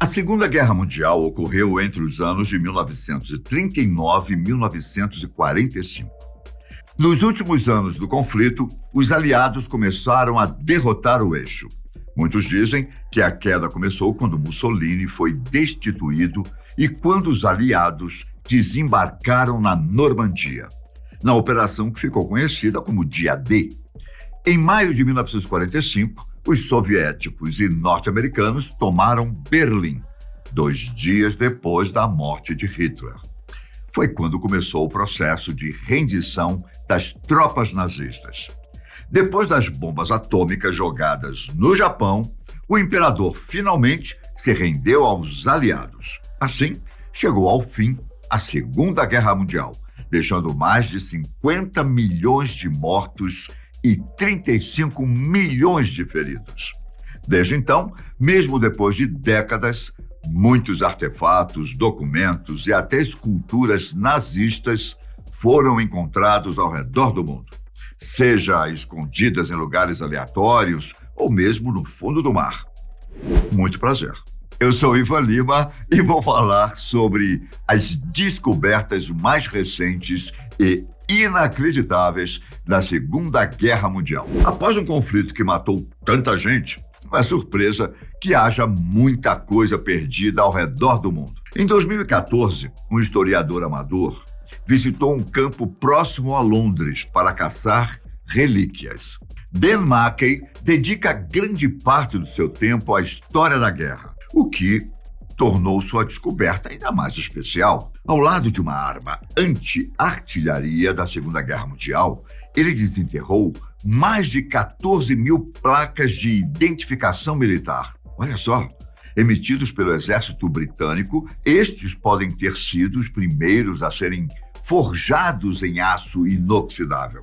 A Segunda Guerra Mundial ocorreu entre os anos de 1939 e 1945. Nos últimos anos do conflito, os aliados começaram a derrotar o eixo. Muitos dizem que a queda começou quando Mussolini foi destituído e quando os aliados desembarcaram na Normandia, na operação que ficou conhecida como Dia D. Em maio de 1945, os soviéticos e norte-americanos tomaram Berlim, 2 dias depois da morte de Hitler. Foi quando começou o processo de rendição das tropas nazistas. Depois das bombas atômicas jogadas no Japão, o imperador finalmente se rendeu aos aliados. Assim, chegou ao fim a Segunda Guerra Mundial, deixando mais de 50 milhões de mortos e 35 milhões de feridos. Desde então, mesmo depois de décadas, muitos artefatos, documentos e até esculturas nazistas foram encontrados ao redor do mundo, seja escondidas em lugares aleatórios ou mesmo no fundo do mar. Muito prazer. Eu sou Ivan Lima e vou falar sobre as descobertas mais recentes e inacreditáveis da Segunda Guerra Mundial. Após um conflito que matou tanta gente, não é surpresa que haja muita coisa perdida ao redor do mundo. Em 2014, um historiador amador visitou um campo próximo a Londres para caçar relíquias. Dan Mackey dedica grande parte do seu tempo à história da guerra, o que tornou sua descoberta ainda mais especial. Ao lado de uma arma anti-artilharia da Segunda Guerra Mundial, ele desenterrou mais de 14 mil placas de identificação militar. Olha só, emitidos pelo exército britânico, estes podem ter sido os primeiros a serem forjados em aço inoxidável.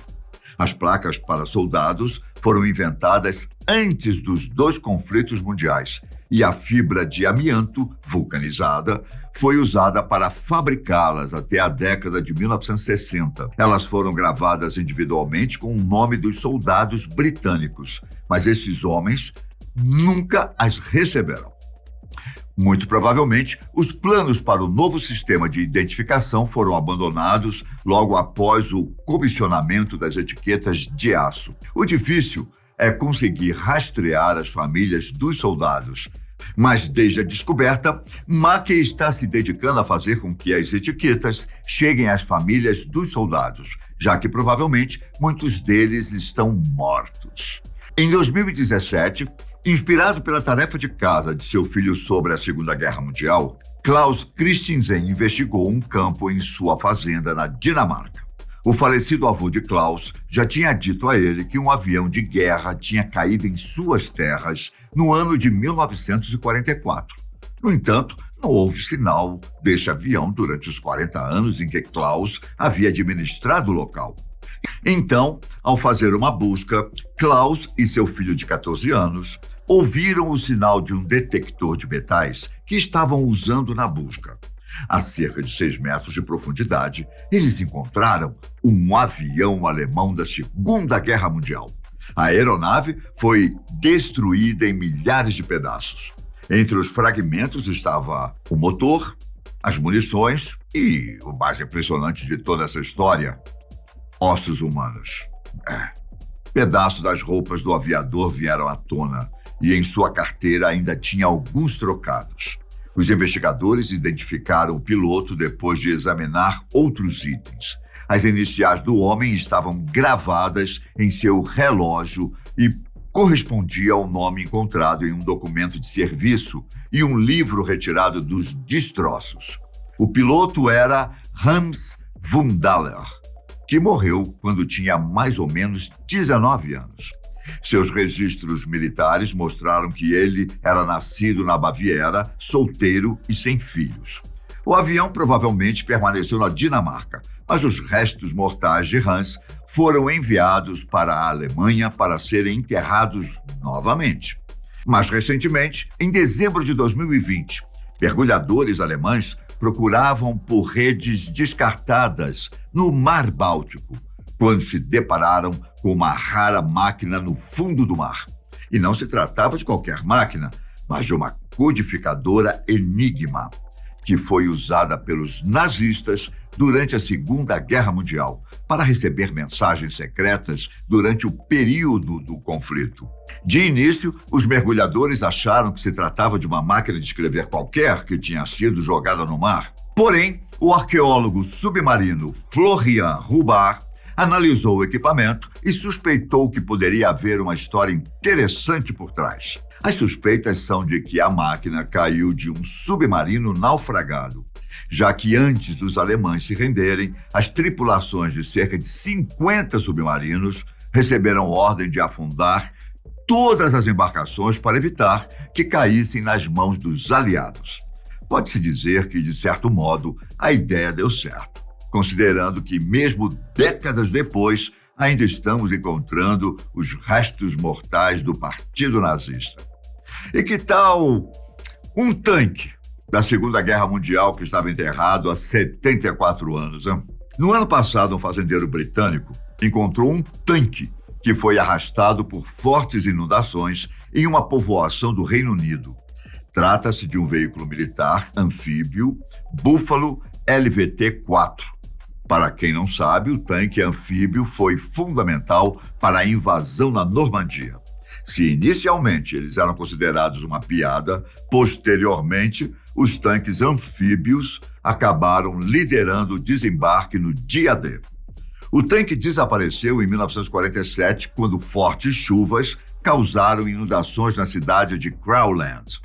As placas para soldados foram inventadas antes dos 2 conflitos mundiais e a fibra de amianto vulcanizada foi usada para fabricá-las até a década de 1960. Elas foram gravadas individualmente com o nome dos soldados britânicos, mas esses homens nunca as receberam. Muito provavelmente, os planos para o novo sistema de identificação foram abandonados logo após o comissionamento das etiquetas de aço. O difícil é conseguir rastrear as famílias dos soldados. Mas desde a descoberta, Mackey está se dedicando a fazer com que as etiquetas cheguem às famílias dos soldados, já que provavelmente muitos deles estão mortos. Em 2017, inspirado pela tarefa de casa de seu filho sobre a Segunda Guerra Mundial, Klaus Christensen investigou um campo em sua fazenda na Dinamarca. O falecido avô de Klaus já tinha dito a ele que um avião de guerra tinha caído em suas terras no ano de 1944. No entanto, não houve sinal desse avião durante os 40 anos em que Klaus havia administrado o local. Então, ao fazer uma busca, Klaus e seu filho de 14 anos ouviram o sinal de um detector de metais que estavam usando na busca. A cerca de 6 metros de profundidade, eles encontraram um avião alemão da Segunda Guerra Mundial. A aeronave foi destruída em milhares de pedaços. Entre os fragmentos estava o motor, as munições e, o mais impressionante de toda essa história, ossos humanos. Pedaços das roupas do aviador vieram à tona e em sua carteira ainda tinha alguns trocados. Os investigadores identificaram o piloto depois de examinar outros itens. As iniciais do homem estavam gravadas em seu relógio e correspondia ao nome encontrado em um documento de serviço e um livro retirado dos destroços. O piloto era Hans Wundaler, que morreu quando tinha mais ou menos 19 anos. Seus registros militares mostraram que ele era nascido na Baviera, solteiro e sem filhos. O avião provavelmente permaneceu na Dinamarca, mas os restos mortais de Hans foram enviados para a Alemanha para serem enterrados novamente. Mais recentemente, em dezembro de 2020, mergulhadores alemães procuravam por redes descartadas no Mar Báltico, quando se depararam com uma rara máquina no fundo do mar. E não se tratava de qualquer máquina, mas de uma codificadora Enigma, que foi usada pelos nazistas durante a Segunda Guerra Mundial para receber mensagens secretas durante o período do conflito. De início, os mergulhadores acharam que se tratava de uma máquina de escrever qualquer que tinha sido jogada no mar. Porém, o arqueólogo submarino Florian Rubar analisou o equipamento e suspeitou que poderia haver uma história interessante por trás. As suspeitas são de que a máquina caiu de um submarino naufragado, já que antes dos alemães se renderem, as tripulações de cerca de 50 submarinos receberam ordem de afundar todas as embarcações para evitar que caíssem nas mãos dos aliados. Pode-se dizer que, de certo modo, a ideia deu certo, considerando que, mesmo décadas depois, ainda estamos encontrando os restos mortais do Partido Nazista. E que tal um tanque da Segunda Guerra Mundial que estava enterrado há 74 anos? Hein? No ano passado, um fazendeiro britânico encontrou um tanque que foi arrastado por fortes inundações em uma povoação do Reino Unido. Trata-se de um veículo militar anfíbio Buffalo LVT-4. Para quem não sabe, o tanque anfíbio foi fundamental para a invasão na Normandia. Se inicialmente eles eram considerados uma piada, posteriormente os tanques anfíbios acabaram liderando o desembarque no dia D. O tanque desapareceu em 1947, quando fortes chuvas causaram inundações na cidade de Crowland.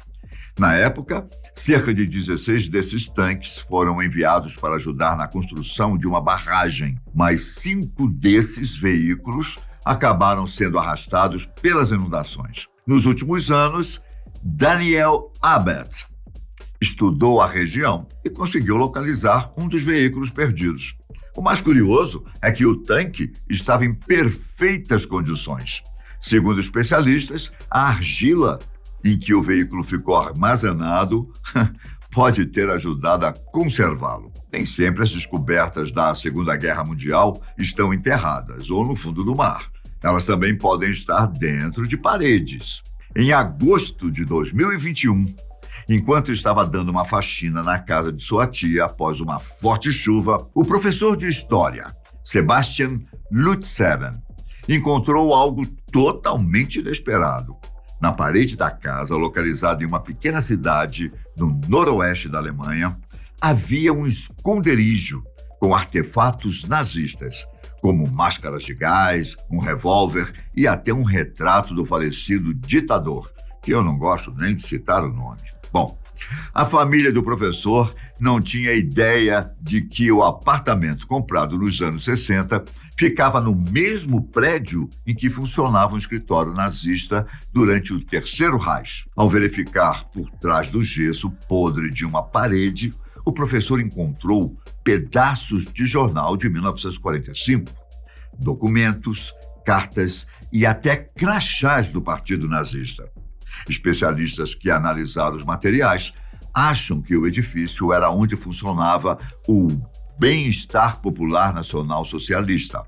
Na época, cerca de 16 desses tanques foram enviados para ajudar na construção de uma barragem, mas 5 desses veículos acabaram sendo arrastados pelas inundações. Nos últimos anos, Daniel Abbott estudou a região e conseguiu localizar um dos veículos perdidos. O mais curioso é que o tanque estava em perfeitas condições. Segundo especialistas, a argila em que o veículo ficou armazenado pode ter ajudado a conservá-lo. Nem sempre as descobertas da Segunda Guerra Mundial estão enterradas ou no fundo do mar. Elas também podem estar dentro de paredes. Em agosto de 2021, enquanto estava dando uma faxina na casa de sua tia após uma forte chuva, o professor de história, Sebastian Lutzeven, encontrou algo totalmente inesperado. Na parede da casa, localizada em uma pequena cidade no noroeste da Alemanha, havia um esconderijo com artefatos nazistas, como máscaras de gás, um revólver e até um retrato do falecido ditador, que eu não gosto nem de citar o nome. Bom, a família do professor não tinha ideia de que o apartamento comprado nos anos 60 ficava no mesmo prédio em que funcionava um escritório nazista durante o Terceiro Reich. Ao verificar por trás do gesso podre de uma parede, o professor encontrou pedaços de jornal de 1945, documentos, cartas e até crachás do Partido Nazista. Especialistas que analisaram os materiais acham que o edifício era onde funcionava o Bem-Estar Popular Nacional Socialista,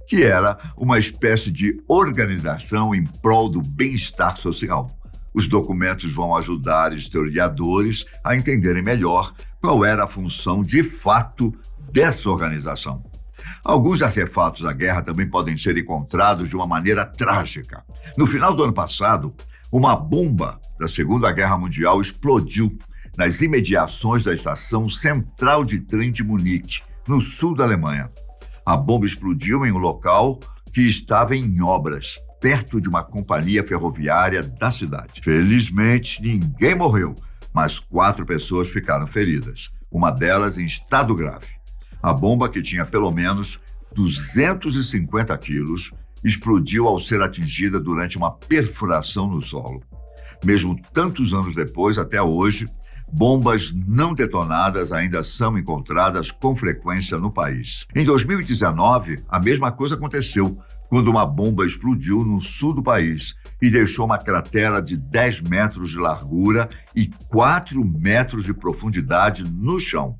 que era uma espécie de organização em prol do bem-estar social. Os documentos vão ajudar historiadores a entenderem melhor qual era a função de fato dessa organização. Alguns artefatos da guerra também podem ser encontrados de uma maneira trágica. No final do ano passado, uma bomba da Segunda Guerra Mundial explodiu nas imediações da estação central de trem de Munique, no sul da Alemanha. A bomba explodiu em um local que estava em obras, perto de uma companhia ferroviária da cidade. Felizmente, ninguém morreu, mas 4 pessoas ficaram feridas, uma delas em estado grave. A bomba, que tinha pelo menos 250 quilos, explodiu ao ser atingida durante uma perfuração no solo. Mesmo tantos anos depois, até hoje, bombas não detonadas ainda são encontradas com frequência no país. Em 2019, a mesma coisa aconteceu, quando uma bomba explodiu no sul do país e deixou uma cratera de 10 metros de largura e 4 metros de profundidade no chão.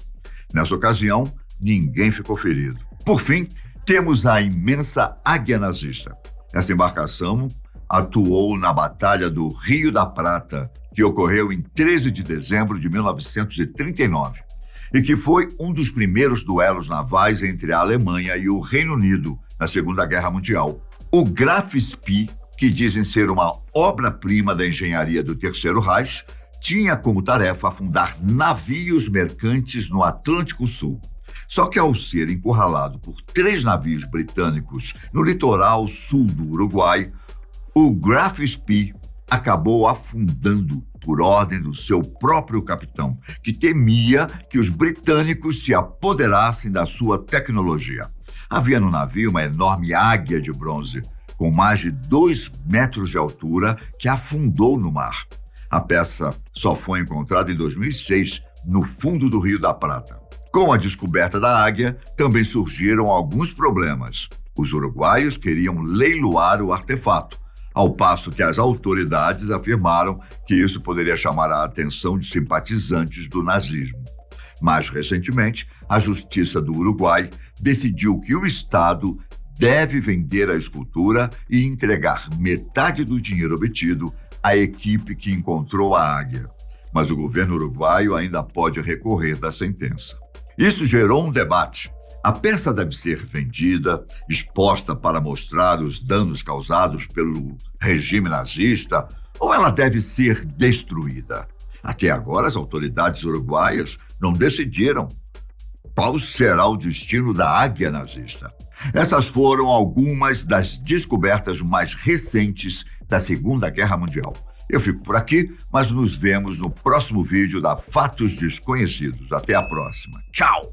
Nessa ocasião, ninguém ficou ferido. Por fim, temos a imensa Águia Nazista. Essa embarcação atuou na Batalha do Rio da Prata que ocorreu em 13 de dezembro de 1939 e que foi um dos primeiros duelos navais entre a Alemanha e o Reino Unido na Segunda Guerra Mundial. O Graf Spee, que dizem ser uma obra-prima da engenharia do Terceiro Reich, tinha como tarefa afundar navios mercantes no Atlântico Sul. Só que ao ser encurralado por 3 navios britânicos no litoral sul do Uruguai, o Graf Spee acabou afundando por ordem do seu próprio capitão, que temia que os britânicos se apoderassem da sua tecnologia. Havia no navio uma enorme águia de bronze, com mais de 2 metros de altura, que afundou no mar. A peça só foi encontrada em 2006, no fundo do Rio da Prata. Com a descoberta da águia, também surgiram alguns problemas. Os uruguaios queriam leiloar o artefato, ao passo que as autoridades afirmaram que isso poderia chamar a atenção de simpatizantes do nazismo. Mais recentemente, a Justiça do Uruguai decidiu que o Estado deve vender a escultura e entregar metade do dinheiro obtido à equipe que encontrou a águia. Mas o governo uruguaio ainda pode recorrer da sentença. Isso gerou um debate. A peça deve ser vendida, exposta para mostrar os danos causados pelo regime nazista, ou ela deve ser destruída? Até agora, as autoridades uruguaias não decidiram qual será o destino da águia nazista. Essas foram algumas das descobertas mais recentes da Segunda Guerra Mundial. Eu fico por aqui, mas nos vemos no próximo vídeo da Fatos Desconhecidos. Até a próxima. Tchau!